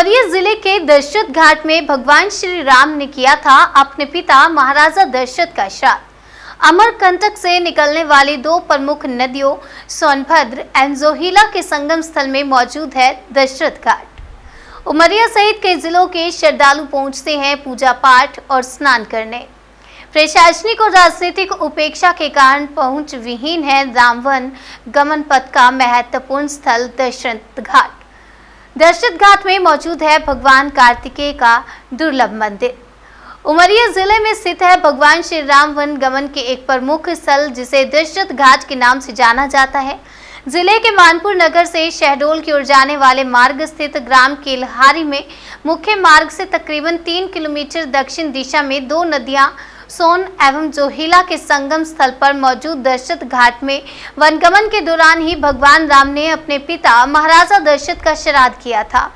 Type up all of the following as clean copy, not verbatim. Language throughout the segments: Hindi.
उमरिया जिले के दशरथ घाट में भगवान श्री राम ने किया था अपने पिता महाराजा दशरथ का श्राद्ध। अमरकंटक से निकलने वाली दो प्रमुख नदियों सोनभद्र एवं जोहिला के संगम स्थल में मौजूद है दशरथ घाट। उमरिया सहित कई जिलों के श्रद्धालु पहुंचते हैं पूजा पाठ और स्नान करने। प्रशासनिक और राजनीतिक उपेक्षा के कारण पहुंच विहीन है रामवन गमन पथ का महत्वपूर्ण स्थल दशरथ घाट। दशरथ घाट में मौजूद है भगवान कार्तिकेय का दुर्लभ मंदिर। उमरिया जिले में स्थित है भगवान श्री राम वन गमन के एक प्रमुख स्थल जिसे दशरथ घाट के नाम से जाना जाता है। जिले के मानपुर नगर से शहडोल की ओर जाने वाले मार्ग स्थित ग्राम केलहारी में मुख्य मार्ग से तकरीबन 3 किलोमीटर दक्षिण दिशा में दो नदियां सोन एवं जोहिला के संगम स्थल पर मौजूद दशरथ घाट में वनगमन के दौरान ही भगवान राम ने अपने पिता महाराजा दशरथ का श्राद्ध किया था।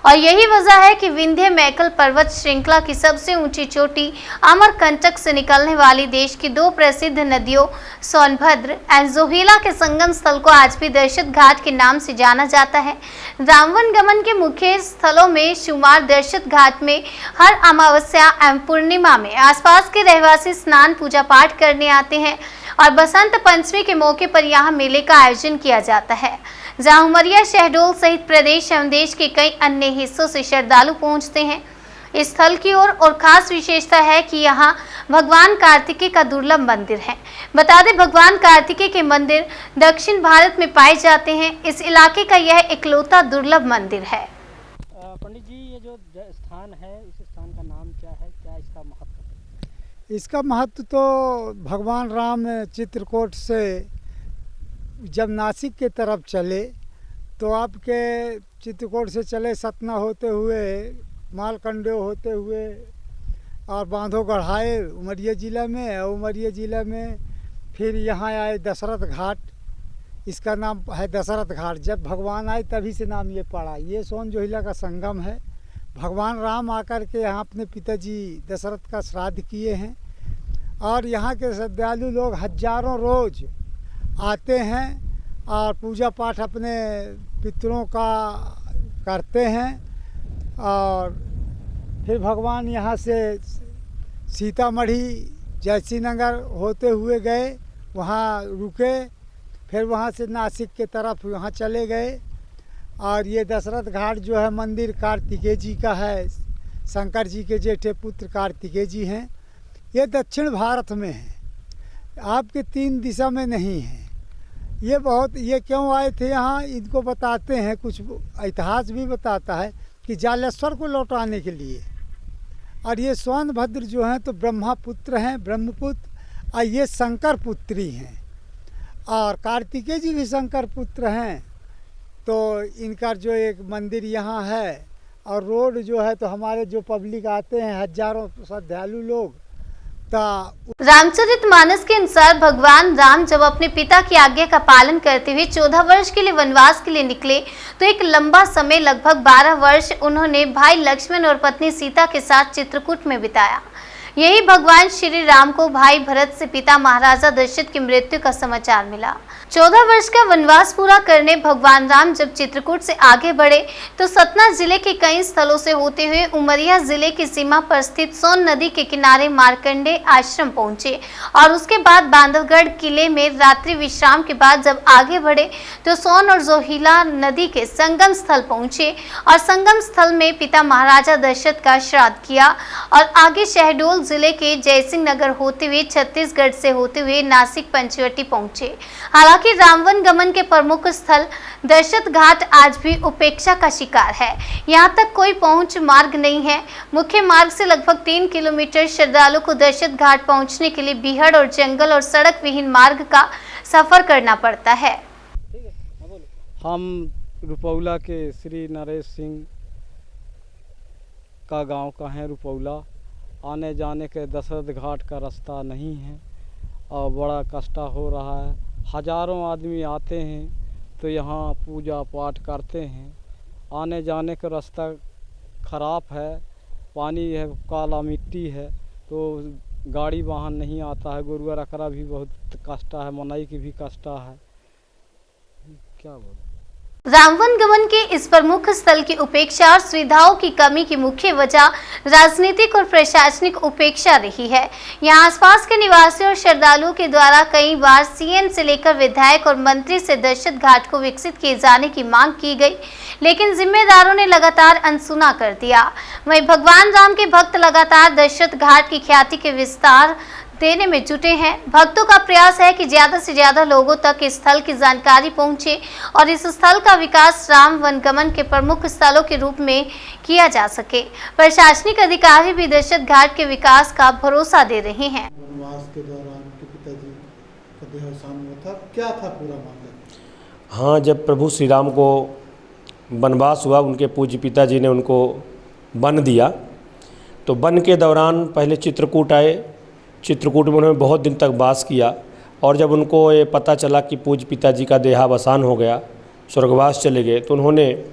और यही वजह है कि विंध्य मैकल पर्वत श्रृंखला की सबसे ऊंची चोटी अमरकंटक से निकलने वाली देश की दो प्रसिद्ध नदियों सोनभद्र एवं जोहिला के संगम स्थल को आज भी दशरथ घाट के नाम से जाना जाता है। रामवन गमन के मुख्य स्थलों में शुमार दशरथ घाट में हर अमावस्या एवं पूर्णिमा में आसपास के रहवासी स्नान पूजा पाठ करने आते हैं और बसंत पंचमी के मौके पर यहाँ मेले का आयोजन किया जाता है, जहां उमरिया शहडोल सहित प्रदेश एवं देश के कई अन्य हिस्सों से श्रद्धालु पहुंचते हैं। इस स्थल की और खास विशेषता है कि यहां भगवान कार्तिकेय का दुर्लभ मंदिर है। बता दें, भगवान कार्तिकेय के मंदिर दक्षिण भारत में पाए जाते हैं। इस इलाके का यह इकलौता दुर्लभ मंदिर है। पंडित जी, ये जो स्थान है, इस स्थान का नाम क्या है, क्या इसका महत्व? इसका महत्व तो भगवान राम चित्रकूट से जब नासिक के तरफ चले तो आपके चित्रकूट से चले सतना होते हुए मालकंडे होते हुए और बांधो गढ़ाए उमरिया ज़िला में, और उमरिया ज़िला में फिर यहाँ आए दशरथ घाट। इसका नाम है दशरथ घाट। जब भगवान आए तभी से नाम ये पड़ा। ये सोन जोहिला का संगम है। भगवान राम आकर के यहाँ अपने पिताजी दशरथ का श्राद्ध किए हैं और यहाँ के श्रद्धालु लोग हजारों रोज़ आते हैं और पूजा पाठ अपने पितरों का करते हैं। और फिर भगवान यहाँ से सीतामढ़ी जयसीनगर होते हुए गए, वहाँ रुके, फिर वहाँ से नासिक के तरफ यहाँ चले गए। और ये दशरथ घाट जो है मंदिर कार्तिकेय जी का है। शंकर जी के जेठे पुत्र कार्तिकेय जी हैं। ये दक्षिण भारत में है, आपके 3 दिशा में नहीं है। ये क्यों आए थे यहाँ, इनको बताते हैं। कुछ इतिहास भी बताता है कि जालेश्वर को लौटाने के लिए। और ये सोनभद्र जो हैं तो ब्रह्मा पुत्र हैं, ब्रह्मपुत्र, और ये शंकर पुत्री हैं। और कार्तिकेय जी भी शंकर पुत्र हैं। तो इनका जो एक मंदिर यहाँ है और रोड जो है तो हमारे जो पब्लिक आते हैं हजारों श्रद्धालु लोग। रामचरितमानस के अनुसार भगवान राम जब अपने पिता की आज्ञा का पालन करते हुए 14 वर्ष के लिए वनवास के लिए निकले तो एक लंबा समय लगभग 12 वर्ष उन्होंने भाई लक्ष्मण और पत्नी सीता के साथ चित्रकूट में बिताया। यही भगवान श्री राम को भाई भरत से पिता महाराजा दशरथ की मृत्यु का समाचार मिला। 14 वर्ष का वनवास पूरा करने भगवान राम जब चित्रकूट से आगे बढ़े तो सतना जिले के कई स्थलों से होते हुए उमरिया जिले की सीमा पर स्थित सोन नदी के किनारे मार्कंडे आश्रम पहुंचे और उसके बाद बांधवगढ़ किले में रात्रि विश्राम के बाद जब आगे बढ़े तो सोन और जोहिला नदी के संगम स्थल पहुंचे और संगम स्थल में पिता महाराजा दशरथ का श्राद्ध किया और आगे शहडोल जिले के जयसिंह नगर होते हुए छत्तीसगढ़ से होते हुए नासिक पंचवटी पहुंचे। हालांकि रामवन गमन के प्रमुख स्थल दशरथ घाट आज भी उपेक्षा का शिकार है। यहां तक कोई पहुंच मार्ग नहीं है। मुख्य मार्ग से लगभग 3 किलोमीटर श्रद्धालु को दशरथ घाट पहुंचने के लिए बीहड़ और जंगल और सड़क विहीन मार्ग का सफर करना पड़ता है। हम रुपौला के श्री नरेश सिंह का गांव का है रुपौला। आने जाने के दशरथ घाट का रास्ता नहीं है और बड़ा कष्ट हो रहा है। हजारों आदमी आते हैं तो यहाँ पूजा पाठ करते हैं। आने जाने का रास्ता खराब है, पानी है, काला मिट्टी है, तो गाड़ी वाहन नहीं आता है। गुरुआ रकरा भी बहुत कष्ट है, मनाई की भी कष्ट है। क्या बोले। रामवन गमन के इस प्रमुख स्थल की उपेक्षा और सुविधाओं की कमी की मुख्य वजह राजनीतिक और प्रशासनिक उपेक्षा रही है। यहाँ आसपास के निवासियों और श्रद्धालुओं के द्वारा कई बार सीएम से लेकर विधायक और मंत्री से दशरथ घाट को विकसित किए जाने की मांग की गई, लेकिन जिम्मेदारों ने लगातार अनसुना कर दिया। वहीं भगवान राम के भक्त लगातार दशरथ घाट की ख्याति के विस्तार देने में जुटे हैं। भक्तों का प्रयास है कि ज्यादा से ज्यादा लोगों तक इस स्थल की जानकारी पहुंचे और इस स्थल का विकास राम वनगमन के प्रमुख स्थलों के रूप में किया जा सके। प्रशासनिक अधिकारी भी दशरथ घाट के विकास का भरोसा दे रहे हैं। वनवास के दौरान के पिताजी का देहावसान हुआ था, क्या था पूरा मामला? हाँ, जब प्रभु श्री राम को वनवास हुआ, उनके पूज्य पिताजी ने उनको वन दिया, तो वन के दौरान पहले चित्रकूट आए। चित्रकूट में उन्होंने बहुत दिन तक वास किया और जब उनको ये पता चला कि पूज्य पिताजी का देहावसान हो गया, स्वर्गवास चले गए, तो उन्होंने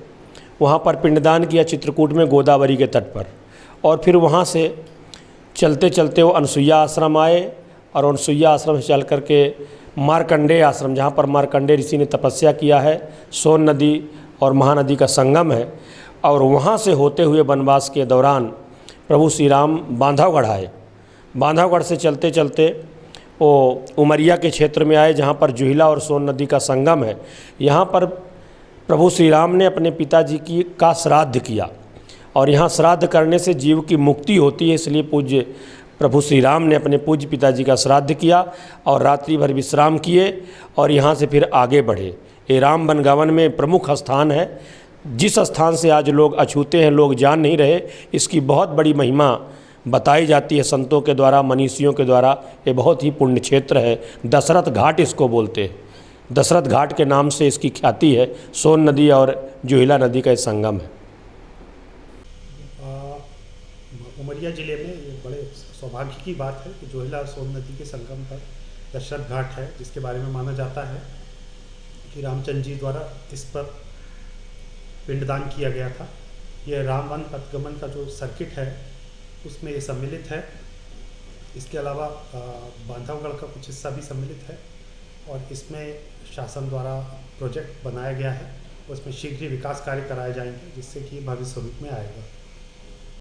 वहाँ पर पिंडदान किया चित्रकूट में गोदावरी के तट पर। और फिर वहाँ से चलते चलते वो अनसुईया आश्रम आए और अनसुईया आश्रम से चल करके मार्कंडेय आश्रम, जहाँ पर मार्कंडेय ऋषि ने तपस्या किया है, सोन नदी और महानदी का संगम है, और वहाँ से होते हुए वनवास के दौरान प्रभु श्री राम बांधवगढ़ आए। बांधवगढ़ से चलते चलते वो उमरिया के क्षेत्र में आए, जहाँ पर जुहिला और सोन नदी का संगम है। यहाँ पर प्रभु श्री राम ने अपने पिताजी का श्राद्ध किया और यहाँ श्राद्ध करने से जीव की मुक्ति होती है, इसलिए पूज्य प्रभु श्री राम ने अपने पूज्य पिताजी का श्राद्ध किया और रात्रि भर विश्राम किए और यहाँ से फिर आगे बढ़े। ये राम वनगमन में प्रमुख स्थान है। जिस स्थान से आज लोग अछूते हैं, लोग जान नहीं रहे, इसकी बहुत बड़ी महिमा बताई जाती है संतों के द्वारा, मनीषियों के द्वारा। ये बहुत ही पुण्य क्षेत्र है। दशरथ घाट इसको बोलते हैं। दशरथ घाट के नाम से इसकी ख्याति है। सोन नदी और जुहिला नदी का संगम है। उमरिया जिले में ये बड़े सौभाग्य की बात है कि जुहिला और सोन नदी के संगम पर दशरथ घाट है, जिसके बारे में माना जाता है कि रामचंद्र जी द्वारा इस पर पिंडदान किया गया था। यह रामवन पथगमन का जो सर्किट है उसमें ये सम्मिलित है। इसके अलावा बांधवगढ़ का कुछ हिस्सा भी सम्मिलित है और इसमें शासन द्वारा प्रोजेक्ट बनाया गया है। उसमें शीघ्र ही विकास कार्य कराए जाएंगे, जिससे कि भविष्य रूप में आएगा।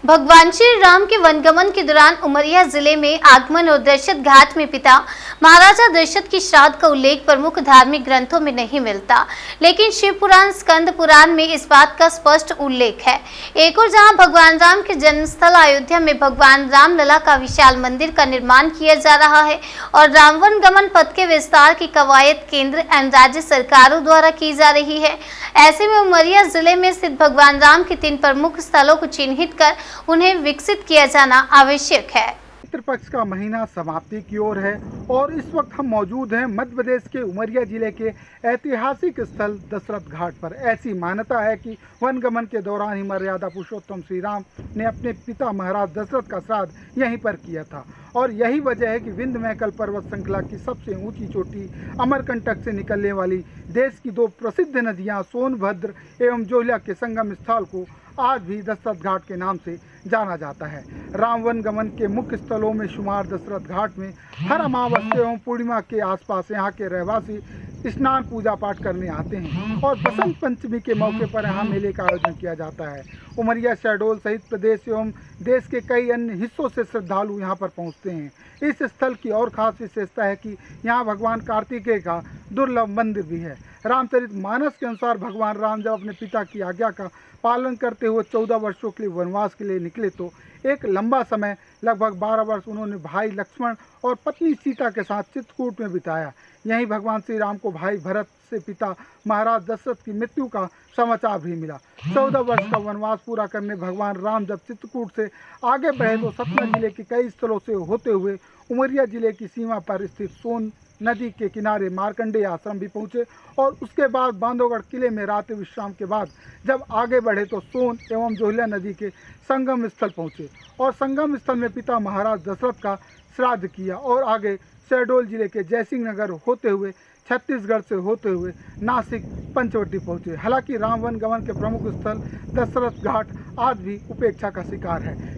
भगवान श्री राम के वनगमन के दौरान उमरिया जिले में आगमन और दशरथ घाट में पिता महाराजा दशरथ की श्राद्ध का उल्लेख प्रमुख धार्मिक ग्रंथों में नहीं मिलता, लेकिन शिव पुराण स्कंद पुराण में इस बात का स्पष्ट उल्लेख है। एक और जहां भगवान राम के जन्मस्थल अयोध्या में भगवान रामलला का विशाल मंदिर का निर्माण किया जा रहा है और रामवन गमन पथ के विस्तार की कवायद केंद्र एवं राज्य सरकारों द्वारा की जा रही है। ऐसे में उमरिया जिले में स्थित भगवान राम के 3 प्रमुख स्थलों को चिन्हित कर उन्हें विकसित किया जाना आवश्यक है। पितृ पक्ष का महीना समाप्ति की ओर है और इस वक्त हम मौजूद हैं मध्य प्रदेश के उमरिया जिले के ऐतिहासिक स्थल दशरथ घाट पर। ऐसी मान्यता है कि वनगमन के दौरान ही मर्यादा पुरुषोत्तम श्री राम ने अपने पिता महाराज दशरथ का श्राद्ध यहीं पर किया था और यही वजह है कि विंध्य महकल पर्वत श्रृंखला की सबसे ऊंची चोटी अमरकंटक से निकलने वाली देश की 2 प्रसिद्ध नदियां सोनभद्र एवं जोहिला के संगम स्थल को आज भी दशरथ घाट के नाम से जाना जाता है। रामवन गमन के मुख्य स्थलों में शुमार दशरथ घाट में हर अमावस्या एवं पूर्णिमा के आसपास यहाँ के रहवासी स्नान पूजा पाठ करने आते हैं और बसंत पंचमी के मौके पर यहाँ मेले का आयोजन किया जाता है। उमरिया, शहडोल सहित प्रदेश एवं देश के कई अन्य हिस्सों से श्रद्धालु यहाँ पर पहुँचते हैं। इस स्थल की और खास विशेषता है कि यहाँ भगवान कार्तिकेय का दुर्लभ मंदिर भी है। रामचरितमानस के अनुसार भगवान राम जब अपने पिता की आज्ञा का पालन करते हुए 14 वर्षों के लिए वनवास के लिए निकले तो एक लंबा समय लगभग 12 वर्ष उन्होंने भाई लक्ष्मण और पत्नी सीता के साथ चित्रकूट में बिताया। यहीं भगवान श्री राम को भाई भरत से पिता महाराज दशरथ की मृत्यु का समाचार भी मिला। 14 वर्ष का वनवास पूरा करने भगवान राम जब चित्रकूट से आगे बढ़े तो सतना जिले के कई स्थलों से होते हुए उमरिया जिले की सीमा पर स्थित सोन नदी के किनारे मार्कंडेय आश्रम भी पहुंचे और उसके बाद बांधवगढ़ किले में रात्रि विश्राम के बाद जब आगे बढ़े तो सोन एवं जोहिला नदी के संगम स्थल पहुंचे और संगम स्थल में पिता महाराज दशरथ का श्राद्ध किया और आगे शहडोल जिले के जयसिंह नगर होते हुए छत्तीसगढ़ से होते हुए नासिक पंचवटी पहुंचे। हालांकि रामवन गमन के प्रमुख स्थल दशरथ घाट आज भी उपेक्षा का शिकार है।